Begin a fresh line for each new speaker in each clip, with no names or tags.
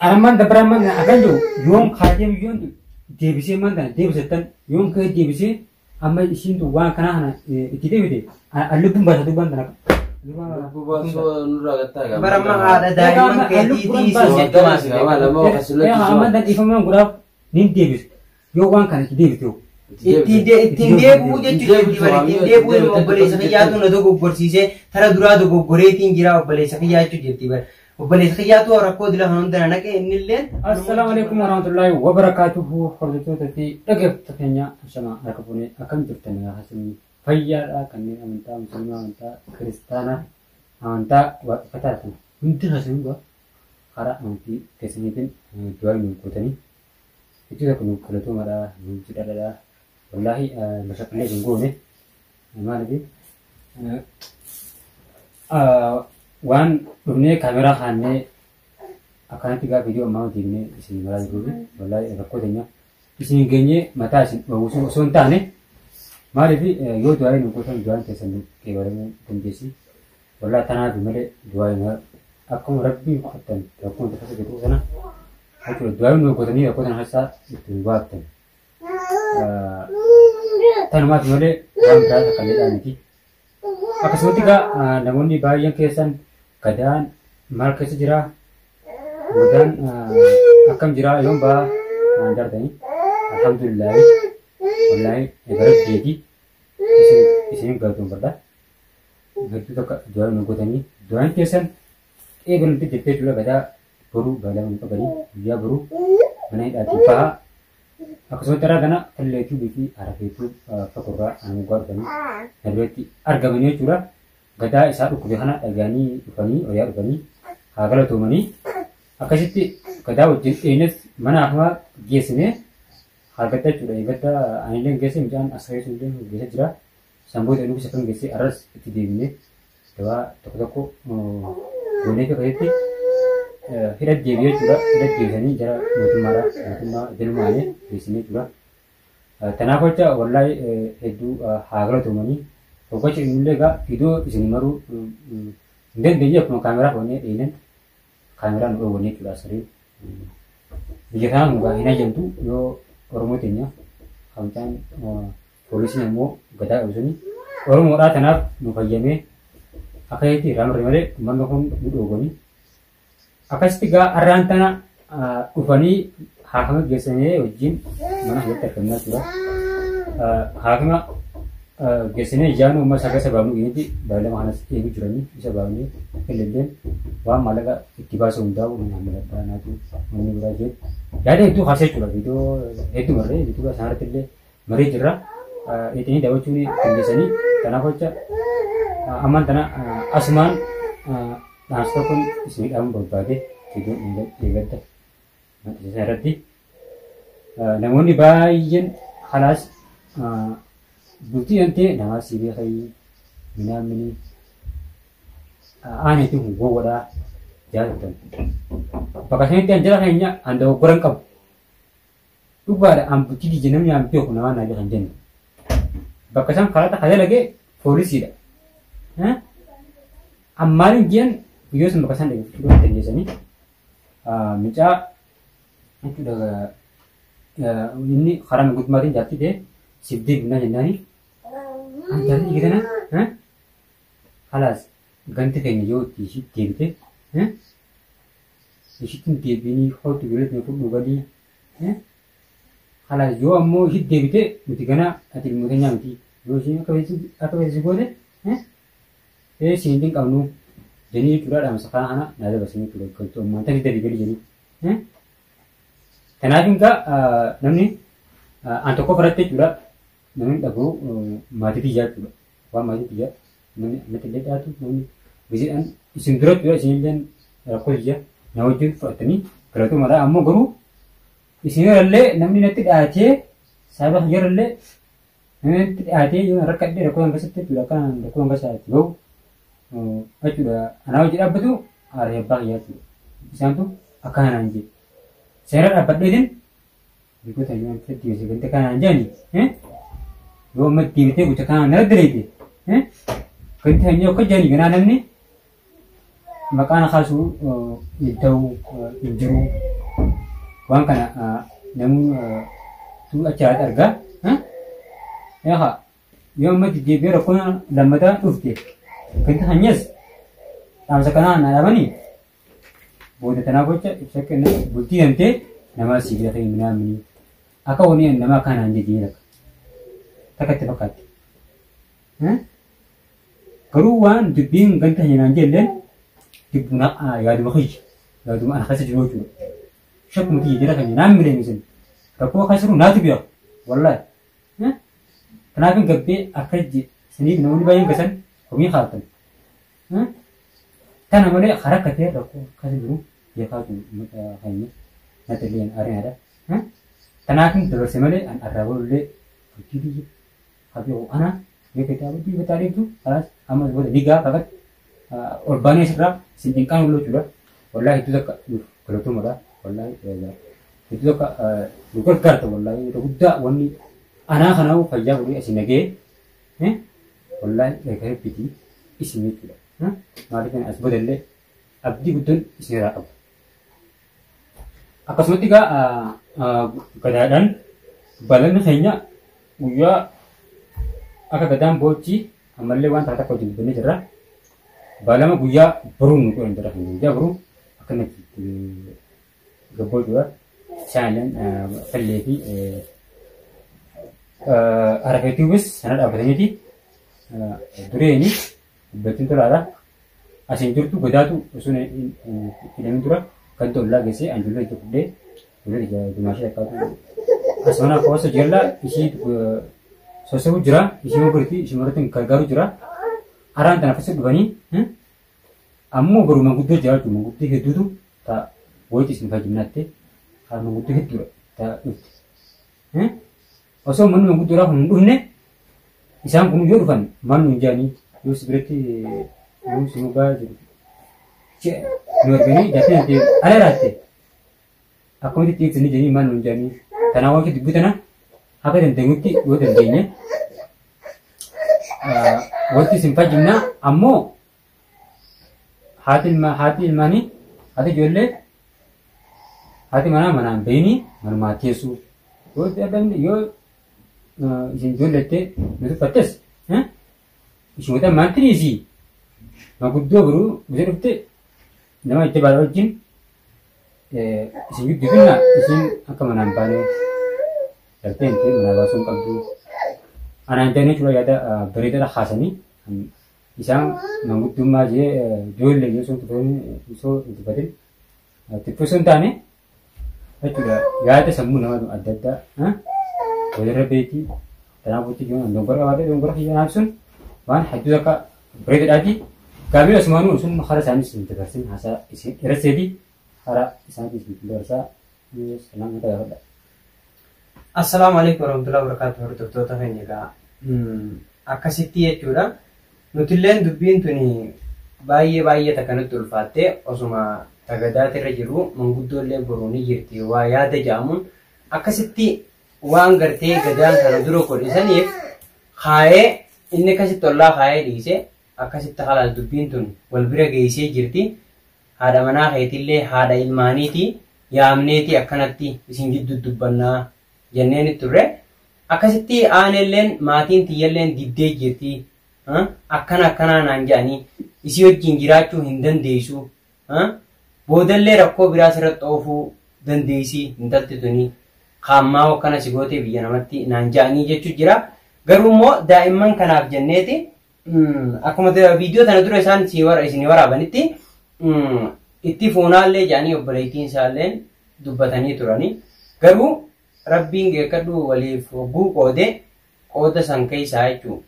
Araman da Brahman akan jo yong khajem yon debisi man da debisetan yong ke debisi amma isin tu wan kana hana itide bide alubum bahasa tu bandana
Bukan so nura kata kan.
Barang ada diamond ke di
Itu masih awal mau kasih lagi.
amma da ifam man gura nin debis yo wan kana debis yo
Itinde bu jechuudha dibare itinde bu obboleessa kiyyaatu na tokko gorsiise tara duraa tokko goreetiin jira obboleessa kiyyaachuu jetti bare obboleessa kiyyaatu rakkoo dila hunda naqe innilleen
Assalamualaikum warahmatullahi wabarakatuh hordoftootatti dhaggeeffattoota shama rakabune akkam jirtan haasani fayyaadha kanneen amantaa musliimaa amantaa kiristaanaa amantaa waaqeffataatan hundi haasani karaa amantii keessaniitiin du'aa nu qootanii itti tokko nu kadhatuumadha nu jidhadha wallahi mashaqallee hin goone maaliif waan dhufnee kaameraa kaannee akkanatti gaa viidiyoo ammaa hojjennee isin maraa jiruufi wallahi rakkoo teenya isin geenyee mataa isin dhowwusuu osoo hin taane maaliif yoo du'aa nu qootan du'aan keessan qeebalamuu dandeessi wallahi tanaaf malee du'aa akkuma rabbii qotan rakkoo tasa jedhu sana akkuma du'aa nu qootanii rakkoo sana haasaa itti baaftan tanumaaf malee waan biraa takkalleedhaan miti akkasumatti egaa namoonni baay'een keessan gadaan maal keessa jira gadaan akkam jira yoon ba'aa waan dartanii alhamdulillahi wallahi baraddeeti isin galtuun badha hedduu tokko du'aa nu gootanii du'aan keessan eegalutti jettee jira gadaa boruu baalama hin qabanii guyyaa boruu mana hidhaatii bahaa akkasumatti irraa kana kalleetii bifi arafeetuu fakurraa aanuu gaafatan darbeetti argamanii jechuudha gadaa isaa dhukkube kana dhagaanii dhufanii horiyaa dhufanii haa galatoomanii akkasitti gadaa wajjin dheenes mana afamaa geessinee haa gadda jechuudha eeggadda anillee geesse mucaan asirreessu illee geessa jira sanboota inni bisa kan geesse arras itti deebinee dawaa tokko tokko goonee fi akkasitti hidhat deebi'ee jechuudha hidhat deebisanii jara mootummaa jalmaanee geessinee jechuudha tanaaf jecha wallahi hedduu haa galatoomanii Pokoknya ini lega video isini maru dan dia punya kamera punya ini kamera nggak punya juga sering biasa nggak ini aja tuh yo orang mutinya kamcan polisi mau gada usuni orang mau rata nap mau kajame akai itu ramai ramai mana pun butuh goni akai setiga arantana ufani haknya biasanya ujin mana kita kenal juga haknya biasanya jangan umur saya sebab ini di dalam mana ibu jurani bisa bangun kelihatan wah malah gak tiba sunda mengambil tanah itu mengambil aja jadi itu hasil juga itu mereka itu kan sangat terlihat mereka cerah ini dapat curi biasanya tanah koca aman tanah asman nasta pun ismi kamu berbagai itu ingat nanti saya reti namun di bagian halas bukti nanti nama sih kayak minamini aneh itu gua ada jalan pakasnya itu anjala kayaknya anda kurang kau tuh ada amputi di jenamnya amputi aku nama nabi kanjen pakasnya kalau tak ada lagi polisi dah amarin gian video sama pakasnya lagi video tadi sini minta itu dah ini karena ikut matiin jati deh sibdik nanya nani jadi gitu na, halas ganti kayaknya yo tisit gitu, tisitin tiap ini kau tuh lihat nih pun bukali, halas yo ammo hit gitu, mesti kena hati mudanya mesti, yo sih apa itu boleh, sini kamu jadi itu ada masalah anak, nada bahasa ini tuh kalau mantan kita dibeli jadi, kenapa enggak namanya, antuk kau berarti juga namun aku mati tiga tu, wah mati tiga, mati tiga tu, namun biasanya isim berat juga sini dan aku dia, nyawa itu fatani, kalau tu marah ammo guru, isinya rale, namun nanti aja, sahabat dia rale, nanti aja yang rakyat dia aku yang kasih tu, kan aku yang kasih tu, itu dah, anak uji apa tu, ada apa ya tu, misalnya tu akan anjir, saya dapat dia ikut aja nanti dia sebentar aja nih, वो मैं टीवी कुछ कहाँ न दे रही थी, हैं? कहीं थे अन्यों को जानी गना नमनी, maqaan kaasu iddoo jiru waan kana namni tu achaat argaa yaa yoo amma jijjiirraa rakkoon lammataa dhufte kan hanyas dhaamsa kanaa na dhabanii booda tanaa gocha ibsa kenna bultii hantee nama sibiila ta'e minaamini akka wani nama kanaan jijjiirra takkatti fakkaatti garuu waan dubbiin ganta hinaan jelleen dibbuna yaaduma khiyya yaaduma ana khasa jiru jiru shakku muti jira kan naan mile misin rakkoo khasru naatu biya wallahi kanaafin gabbee akkaji siniif namoonni baay'een gasan homii haatan tana malee harakkatee rakkoo khasa jiru yeekaatu hayne natalleen ariyaadha kanaafin dabarse malee an arraabollee furtii habibu ana يكتب دي بتعرف تو خلاص أما بقول ديجا فقط أربعين سرّا سنتين كانوا لو شو والله يتوزك كلو تو مرة والله يتوزك لوكر كارت والله يتودا وني أنا خناو فجأة بقولي أسمعه والله يكره بيتي اسمه كذا ما أدري كان أسبوع دلله أبدي بدون اسمه أب أكاسمتي كا كذا balan kayaknya uya akka gadaan boochi amallee waan taata koo jibbine jirra balama guyyaa baruun nuti waan jira guyyaa baruu akkanatti gabboo jira shaalan fallee fi arafeetiiwis sana dhaabbataniiti dureeni dubbatiin tolaadha asiin jirtu godaatu osoo hidhamin dura kan tollaa geessee anjulla itti fudhee dumaashee akkaatu asmana koosa jalla ishii sosobu jira ishii mogorti ishii maratin gargaaru jira araan tana fasa dhufanii ammoo garuu manguddoo jiraatu manguddoo hedduutu ta'a woyti isin fayyimnaatte haa manguddoo hedduudha ta'a dhufti osoo manni manguddoodhaaf hin dhufne isaan kun yoo dhufan maal nuun jaanii yoo si biratti yoo si mugaa jiru nu arganii jaatanii ati ala laatte akkamitti xiiqsanii jedhanii maal nuun jaanii tanaa waaqii dubbii tana akka dandeenyutti yoo dandeenye wanti isin fayyimna ammoo haati ilmaanii haati ijoollee haati manaa manaan bahini manumaa teessuu yoo dadhabne yoo isin ijoollettee nuti fattes isin wata maantiin isii maguddoo garuu bisa dhufte nama itti baala wajjin isin gidduu isin akka manaan baanee dalteen ta'e manaa baasuun qabdu anaan jennee cura yaada bareedaadha haasanii isaan manguddummaa jee ijoollee yoo sun osoo itti fatin xiqqoo hin taane jechuudha yaada sammuu nama adda addaa walirra beekii kanaaf wanti jiru dongora qabaatee dongora kiyyaanaaf sun waan hedduu akka bareedaadhaati gaabii asumaanuu sun hara isaanis hin dabarsin haasaa isin irraseetii hara isaaniis hin dabarsaa salaam ta'e hodha.
Assalamu alaikum warahmatullahi wabarakatuh. Hordoftoota keenya egaa akkasitti jechuudha. Nuti illeen dubbiin tuni baay'ee takkanatti ulfaattee osuma tagadaati irra jiru manguddoo illee boruunii jirti waa yaada jedhamuun akkasitti waan gartee gadaan kana dura godhisaniif kaayee inni akkasitti ollaa kaayee dhiise akkasitti halaal dubbiin tun wal bira geessee jirti. Haadha manaa keetillee haadha ilmaaniiti yaamneeti akkanatti isin gidduu dubbannaa jenneen turre akkasitti aanelleen maatiin tiyyalleen diddee jirti akkanaa naan jedhanii isii wajjin jiraachuu hin dandeessu boodallee rakkoo biraas irratti oofuu dandeessi intalti tuni kaammaa akkana si gootee biyya namatti naan jedhanii jechuu jira garuu immoo daa'imman kanaaf jenneeti akkuma viidiyoo tana dura isaan isin waraabanitti itti fuunaallee jedhanii obboleettiin isaalleen dubbatanii turanii garuu rabbiin geekkadhu waliif hogguu qoode qooda san keessaa jechuun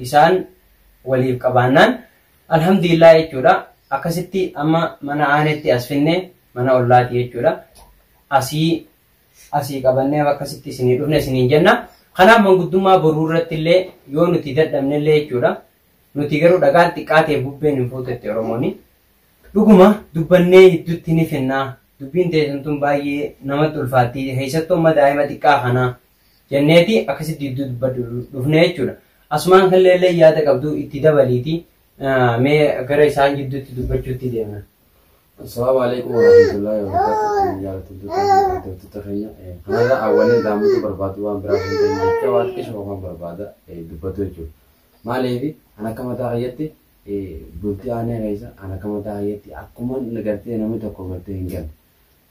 isaan waliif qabaannaan alhamdulillah jechuudha akkasitti amma mana aanetti as finne mana ollaati jechuudha asii qabannee akkasitti isinii dhufne isiniin jenna kanaaf manguddummaa boruu irratti illee yoo nuti dadhabne illee jechuudha nuti garuu dhagaan xiqqaateef bubbeen hin fuutetti oromooni dhuguma dubbannee idduutti ni finnaa dubbiin teessan tun baay'ee namatti ulfaatti keessattuu amma daa'ima xiqqaa kanaa jenneeti akkasitti iddoo dubbadhu dhufne jechuudha asumaan kanillee yaada qabdu itti dabaliiti mee gara isaan gidduutti dubbachuutti deemna.
Assalamu alaikum warahmatullahi wabarakatuh. Ya Rabbi terkenya. Karena awalnya kamu itu berbatu waan berapa jecha waan kisah waan berbada dubbatu jechuudha. Maaliif anak kamu taa'etti bultii aanee keessa anak kamu taa'etti akkuma nagartee namni tokko gartee hin galle.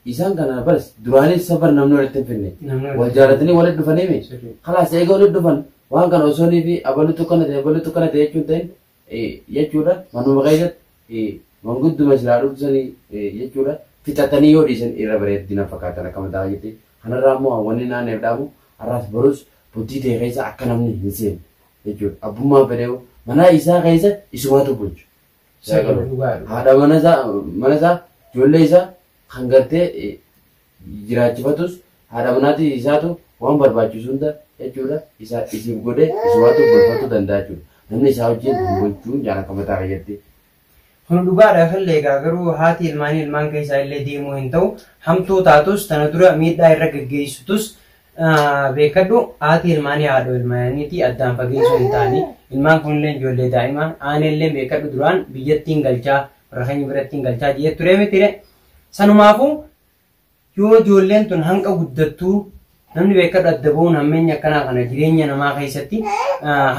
Isaan kana baras duraanis safar namni walitti finne. Wal jaalatanii walitti dhufanii mi? Kalaas eega walitti dhufan waan kana osoo fi abalu tokkana ta'e jechuun ta'in jechuudha. Manuma keessatti mangudduma silaa dhufsanii jechuudha. Fixatanii yoo dhiisan irra bareeddina fakkaatan akka mataa jettee. Kanarraa immoo wanni naanneef dhaabu har'aas barus bultii ta'e keessa akka namni hin seenne jechuudha. Abbummaa fedheewu mana isaa keessa isumatu bulchu. Haadha mana isaa ijoollee isaa kan gartee jiraachifatus haadha manaatii isaatu waan barbaachisu hunda jechuudha. Isiif godhee isumatu bulfachuu danda'a jechuudha. Namni isaa wajjin bulchuun jaan akka mataa jettee.
Kun dhugaadha fillee garuu haati ilmaan keessaa illee deemuu hin ta'u hamtuu taatus tana dura miidhaa irra geggeessitus beekadhu haati ilmaanii haadha ilmaaniiti addaan fageessuu hin taane ilmaan kunillee ijoollee daa'imaa aanillee beekadhu duraan biyyattiin galchaa warra keenya birattiin galchaa jee ture mitire sanumaafuu yoo ijoolleen tun hanqa guddattuu namni beekadhu adda ba'uun hammeenya akkanaa kana jireenya namaa keessatti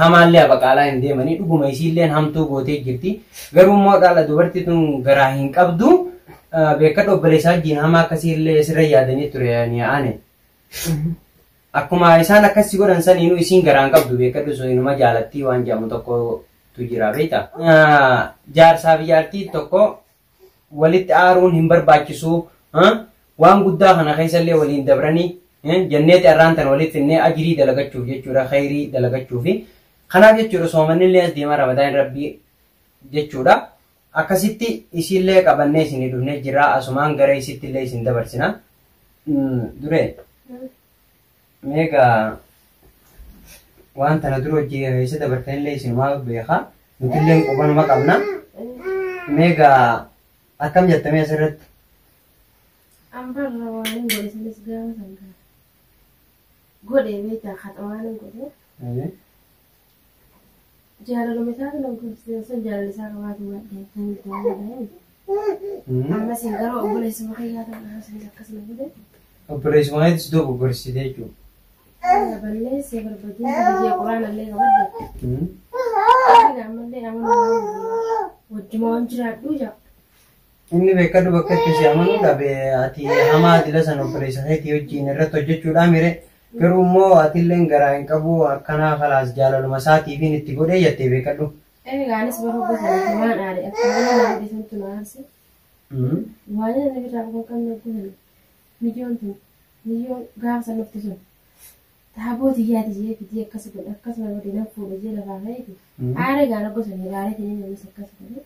hamaallee abaqaalaa hin deemanii dhuguma isiilleen hamtuu gootee jirti garuu immoo dhaala dubartii tun garaa hin qabdu beekadhu obboleessaa wajjin hamaa akkasiillee sirra yaadanii ture aane akkuma isaan akkasii godhan saniinuu isiin garaa hin qabdu beekadhu sun inuma jaalattii waan jedhamu tokkotu jira beekta jaarsaa fi jaartii tokko walitti aaruun hin barbaachisu waan guddaa kana keessallee waliin dabranii janneeti arraantan walitti finnee ajirii dalagachuuf jechuudha khayrii dalagachuuf kanaaf jechuudha soomannillee as deemaa ramadaan rabbii jechuudha akkasitti isiillee qabannee isinii dhufnee jira asumaan gara isittillee isin dabarsina dure meega waan tana dura hojii isa dabartanillee isinumaa beekaa nutillee qubanuma qabna meega akkam jettamee asirratti
ambarra waan godhesinis gaafa sangaa godhe beektaa haxawaanan godhe jaalaluma isaa kana godhesisan jaalala isaa qabaatu wadhee kan ta'e amma sin garuu obboleessuma kiyyaa ta'an sin akkasuma godhe
obboleessuma keetis doo goggorsitee jechuudha.
Balleessee barbaadeen biyya quraanallee qabadde ammallee amanuu wajjuma waan jiraadhuu jaa.
Inni beekadhu bakka itti si amanuu dhabe ati hamaa dila san obboleessa keetii wajjin irratti hojjechuudha mire garuu immoo atilleen garaa hin qabu akkanaa falaas jaalaluma isaatiifiin itti godhee jettee beekadhu.
Gaanis bara gosa waan aade akkana nama dhiisantu na aarse. Waan inni biraa kan kan godhan miliyoon tun miliyoon gaafa san dhufte sun taabooti yaadi jee fidii akkas godhe akkasuma godhe nan fuudhe jee lafaa ka'eeti. Aaree gaana gosa ni aaree ta'ee namis akkas godhe.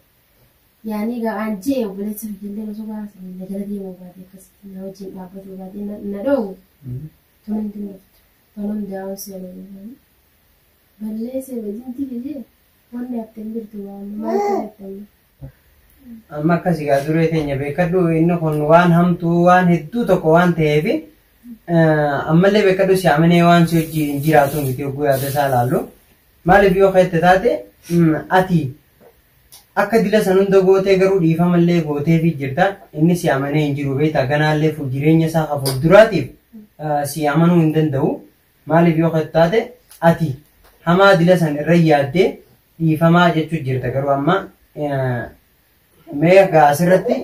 Yani ga anje obboleessa ijoollee osoo baasanii nagala deemuu baate akkasitti na wajjin dhaabbatuu baate na dhoowwu tunan dinqoftu tonon daawwan seenuu balleessee wajjin tigee wanni akkan jirtu waan maal ta'e
amma akkasii gaa duree teenya beekadhu inni kun waan hamtuu waan hedduu tokko waan ta'eef ammallee beekadhu si amanee waan si wajjin jiraatu miti yogguu yaada isaa laallu maaliif yoo ka'etti taate ati akka dila san hunda gootee garuu dhiifamallee gooteefi jirta inni si amanee hin jiru beektaa ganaallee jireenya isaa hafuuf duraatiif si amanuu hin danda'u maaliif yoo ka'etti taate ati hamaa dila san irra yaaddee dhiifamaa jechuu jirta garuu amma mee asirratti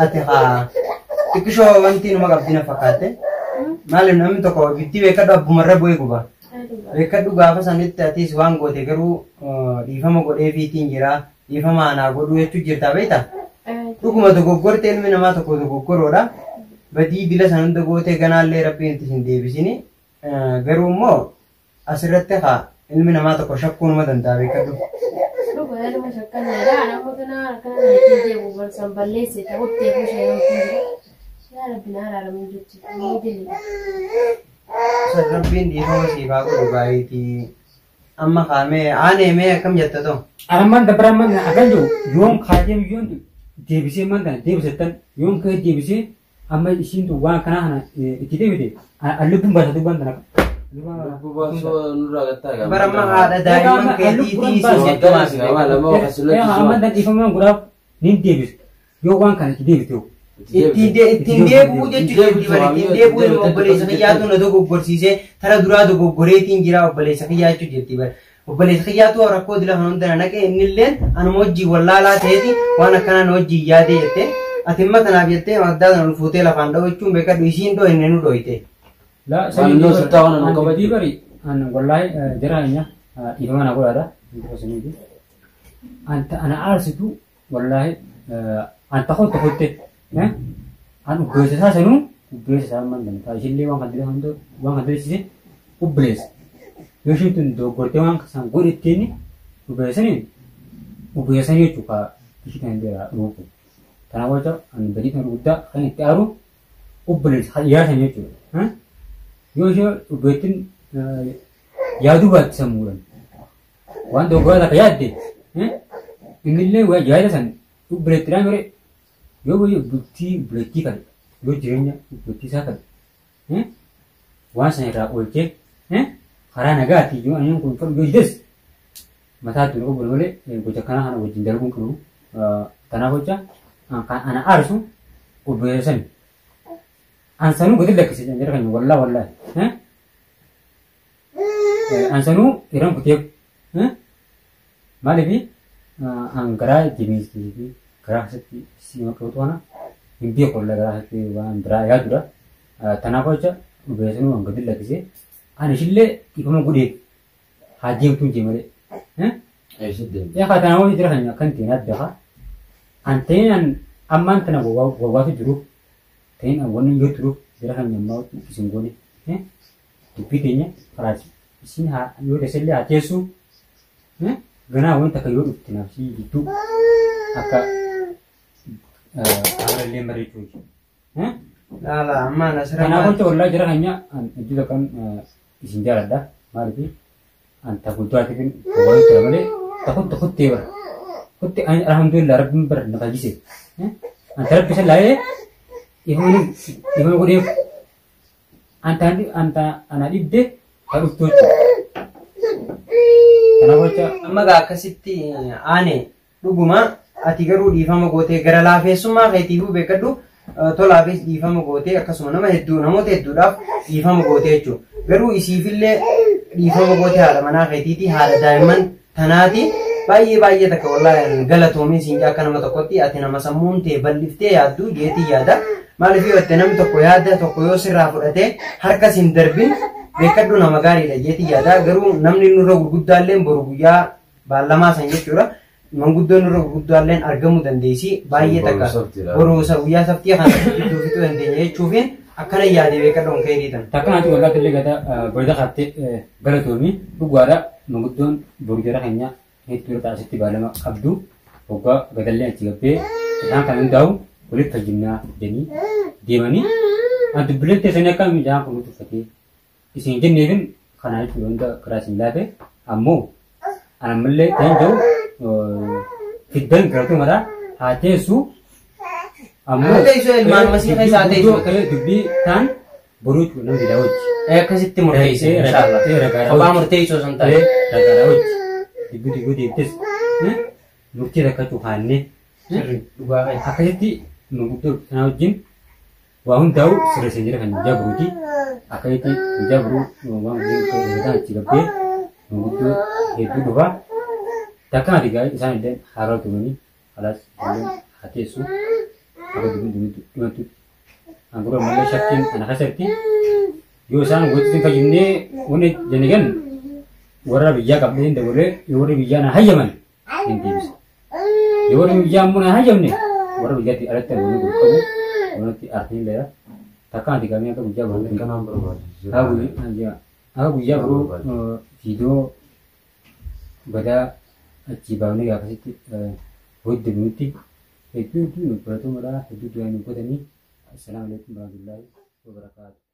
ati haa xiqqishoo wanti numa qabdina fakkaatte maaliif namni tokko bitti beekadhu abbumarra bu'ee guba beekadhu gaafa sanitti atis waan goote garuu dhiifama godheefiitiin jira dhiifama anaa godhuu jechuu jirta beektaa dhuguma dogoggorte ilmi namaa tokko dogoggoroodha badii dila san hunda gootee ganaallee rabbiin itti hin deebisini garuu immoo asirratti haa ilmi namaa tokko shakkuu numa danda'a beekadhu.
Dhugaa ilma shakkanneedha namoota naa akkana naatii deemu barsan balleesse ta'uttee kushee yoo ta'u yaa rabbi naa raaramin jechuudha ni dili.
Rabbiin dhiifama siifaa godhu baay'eetii amma kaamee aanee mee akkam jetta ta'u.
Aramaan dabaraman akan jiru yoom kaajee yoom deebisee man kana deebisattan yoom ka'ee deebisee amma isiin waan kanaa kana itti deebite allubbuun baasatu waan kana
Lubbuu baasoo nurraa gattaa
Barama haadha daa'imman keetiitii jechuudha.
Amma dandhiifamaan guddaaf ni deebisu. Yoo waan kana itti deebitu.
Ittiin deebi'uu jechuudha. Ittiin deebi'uu ilma obboleessa kiyyaatu na dogoggorsiisee tara duraa dogoggoreetiin jira obboleessa kiyyaa jechuudha jetti bara. Obboleessa kiyyaatu rakkoo dila kan hundana naqee innilleen anuma wajjin wallaalaa ta'eeti waan akkanaan wajjin yaadee jettee ati imma kanaaf jettee maddaa sana ulfuutee lafaan dha'u jechuun beekadhu isiin dhoo inni nu dhooyite.
La sani sultan an kabadi bari an wallahi jaranya imana gurada sini anta ana arsitu wallahi anta khotte khotte an ubese sa sanu ubese sa man dan ta shille wan kadire hondo wan kadire sisi ubes yoshitun do gorte wan san goritini ubese ni chuka kishitan dera ruku tanawaja an badi tan udda kan itaru ubes ya sani chu Yoo beekin yaaduu baatti sammuudhaan waan dogoggora takka yaadde innillee yaada san buleettiidhaan yore yoo buleettii kan yoo jireenya buleettii isaa kan waan sana irraa oolchee karaa nagaatti yoo ani kun fadhu yoo jides mataa tuun obbole malee gocha kana kana wajjin darbuun qabu kanaaf gocha ana aarsu obboleessani. Ansanu gede lek sih jadi kan wallah ansanu iram kutiap malebi angkara jenis ini kerah seperti si makautuana impiak wallah kerah seperti wan beraya juga tanah aja biasanya orang gede lek sih anishille ikut gede haji itu jemale ya kata nama itu hanya kan tiada dah antenan aman tanah bawa itu dulu Tapi awalnya yo terus gerakan yang mau kisungguhnya, dipitinya keras. Sini yo desainnya aja su, gana awalnya tak yo nafsi itu, agak agak lembar itu.
Lala, mana serang?
Karena aku coba gerakannya itu kan isinjar ada, malah anta butuh hati kan, awalnya terlalu takut tiba, alhamdulillah Rabbim bernafas sih, antara bisa lain. Ibu ko dia anta anak ide harus tuh. Kenapa cak?
Amma gak akkasitti ane dhuguma ati garuu dhiifama gootee gara laafeessummaa keetiifuu beekadhu tolaafis dhiifama gootee akkasuma namoota hedduudhaaf dhiifama gootee jechuudha. Garuu isiifillee dhiifama gootee haadha manaa keetiiti haadha daa'imman tanaati baay'ee takka wallaahi galatoomii siin akka nama tokkotti ati nama sammuun ta'e bal'iftee yaaddu jeetii yaada. Maaliif yoo itti namni tokko yaada tokko yoo sirraa fudhatee harka siin darbin beekadhu nama gaariidha jeetii yaada. Garuu namni nurra gurguddaalleen boru guyyaa baallamaa san jechuudha. Manguddoon nurra gurguddaalleen argamuu dandeessi baay'ee takka boru guyyaa saftii kana fituu dandeenya jechuufiin akkana yaadee beekadhu kan keetiitan.
Takkanatti waggaatti illee gada boyda qabattee galatoomii dhugaadha manguddoon boru jara keenya hedduu taasisti baallama qabdu waggaa gadallee achi gabbee isaan kan hundaa'u kulit tajimna deni demani antu bilen tesanya kami jangan kulit tufati isin jenne kan kana itu onda kerasin late ammo anamle tenjo fiddan keratu mara hate su ammo
hate su ilman masih kaisa hate su
kale dubbi tan boru tu nam dilawaj
kasitti murteise insyaallah apa murteise santai
ragarawaj dibu dites nukti rakatu hanne
duga
akayati mengutip nawjin wahun tahu sudah sendiri kan jabruti akayati jabru wang itu kita cilape mengutip itu dua takkan digai sana dan harau tu ni alas hati su aku dulu anggura Malaysia tin anak sakti yo sana gutin kajinne une jenigan wara biya kabin de boleh yo biya na hayaman intis yo biya mun hayamne Orang berjati alat terlalu berkau, orang artinya ya, takkan di kami aku jawab
Kan number berapa?
aku jawab video pada cibawne apa sih buat demuti itu berarti merah itu tuh yang numpuk ini. Assalamualaikum warahmatullahi wabarakatuh.